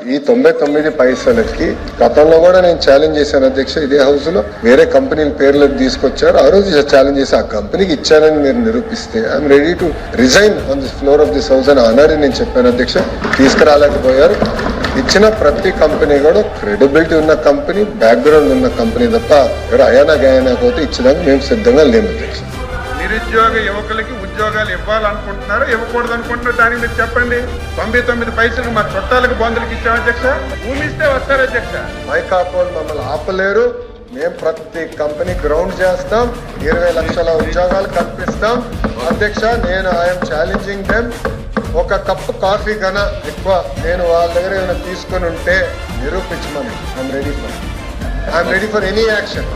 ఈ 99 పైసలకి గతంలో కూడా నేను ఛాలెంజ్ చేశాను అధ్యక్ష. ఇదే హౌస్ లో వేరే కంపెనీల పేర్లకు తీసుకొచ్చారు. ఆ రోజు ఛాలెంజ్ చేసి ఆ కంపెనీకి ఇచ్చానని మీరు నిరూపిస్తే I'm ready to resign on the floor of this house అని ఆనాడు నేను చెప్పాను అధ్యక్ష. తీసుకురాలేకపోయారు. ఇచ్చిన ప్రతి కంపెనీ కూడా క్రెడిబిలిటీ ఉన్న కంపెనీ, బ్యాక్గ్రౌండ్ ఉన్న కంపెనీ తప్ప ఎవరు అయానా గయానా పోతే ఇచ్చడానికి మేము సిద్ధంగా లేము అధ్యక్ష. నిరుద్యోగ యువకులకి ఉద్యోగాలు ఇవ్వాలనుకుంటున్నారు, ఇవ్వకూడదు అనుకుంటున్నారు, దానికి మీరు చెప్పండి. 99 పైసలు మా చుట్టాలకు బంధువులకు ఇచ్చాం అధ్యక్ష. భూమి ఇస్తే వస్తారు అధ్యక్ష. మైకాపోల్ మమ్మల్ని ఆపలేరు. మేము ప్రతి కంపెనీ గ్రౌండ్ చేస్తాం, 20 లక్షల ఉద్యోగాలు కల్పిస్తాం అధ్యక్ష. నేను ఐఎమ్ ఛాలెంజింగ్ దెమ్. ఒక కప్పు కాఫీ కన్నా ఎక్కువ నేను వాళ్ళ దగ్గర ఏమైనా తీసుకొని ఉంటే నిరూపించమని I'm ready for any action.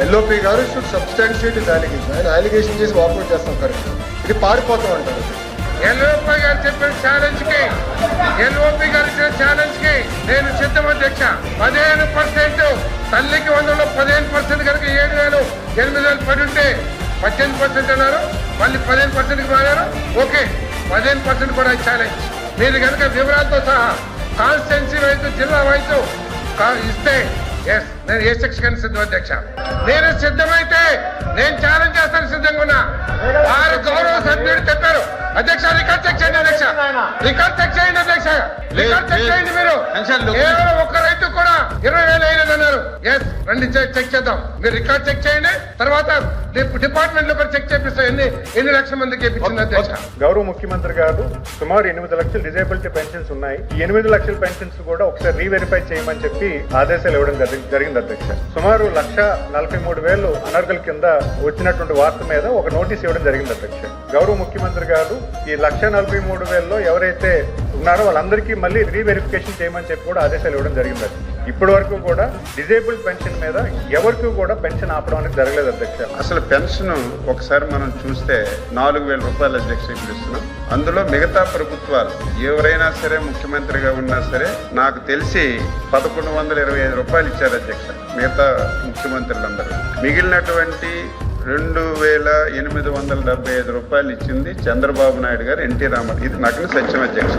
LOP గారు షుడ్ సబ్స్టాన్షియేట్ ఇస్ అలిగేషన్. ఆయన అలిగేషన్ చేసి వాకౌట్ చేస్తాం కరెక్ట్. ఇది పారిపోతాం అంటారు. ఎల్ఓపి గారు చెప్పిన ఛాలెంజ్ కి నేను సిద్ధం అధ్యక్ష. 15% తల్లికి 100లో 15% కనుక 7,000 8,000 పడి ఉంటే 18% అన్నారు. మళ్ళీ 15%కి మారారు. ఓకే, 15% కూడా ఛాలెంజ్. మీరు కనుక వివరాలతో సహా కాన్స్టిట్యున్సీ వైపు, జిల్లా వైపు ఇస్తే నేను ఏ సెక్షన్ సిద్ధం అధ్యక్ష. నేను సిద్ధమైతే నేను ఛాలెంజ్ చేస్తాను సిద్ధంగా ఉన్నా. 6 గౌరవ సభ్యులు చెప్పారు అధ్యక్ష. రికార్డ్ చెక్ చేయండి అధ్యక్ష. రికార్డ్ చెక్ చేయండి అధ్యక్ష. రికార్డ్ చెక్ చేయండి. మీరు కేవలం ఒక్క రైతు కూడా 20,000 అయినదన్నారు. రండి చెక్ చేద్దాం. మీరు రికార్డ్ చెక్ చేయండి. తర్వాత డిపార్ట్మెంట్ లో కూడా చెక్ చేపిస్తాం ఎన్ని లక్షల మందికి ఇప్పించింది అధ్యక్ష. గౌరవ ముఖ్యమంత్రి గారు సుమారు 8 లక్షల డిజేబిలిటీ పెన్షన్స్ ఉన్నాయి. ఈ 8 లక్షల పెన్షన్స్ కూడా ఒకసారి రీవెరిఫై చేయమని చెప్పి ఆదేశాలు ఇవ్వడం జరిగింది అధ్యక్ష. సుమారు 1,43,000 అనర్గల్ కింద వచ్చినటువంటి వార్త మీద ఒక నోటీస్ ఇవ్వడం జరిగింది అధ్యక్ష. గౌరవ ముఖ్యమంత్రి గారు ఈ 1,43,000లో ఎవరైతే ఉన్నారో వాళ్ళందరికీ మళ్ళీ రీవెరిఫికేషన్ చేయమని చెప్పి కూడా ఆదేశాలు ఇవ్వడం జరిగింది. ఇప్పటి వరకు కూడా డిజేబుల్డ్ పెన్షన్ మీద ఎవరికి కూడా పెన్షన్ ఆపడం అనేది జరగలేదు అధ్యక్ష. అసలు పెన్షన్ ఒకసారి మనం చూస్తే 4,000 రూపాయలు అధ్యక్ష ఇప్పుడు ఇస్తున్నాం. అందులో మిగతా ప్రభుత్వాలు ఎవరైనా సరే ముఖ్యమంత్రిగా ఉన్నా సరే నాకు తెలిసి 1,125 రూపాయలు ఇచ్చారు అధ్యక్ష మిగతా ముఖ్యమంత్రులందరూ. మిగిలినటువంటి 2,875 రూపాయలు ఇచ్చింది చంద్రబాబు నాయుడు గారు, ఎన్టీ రామారావు. ఇది నగ్న సత్యం అధ్యక్ష.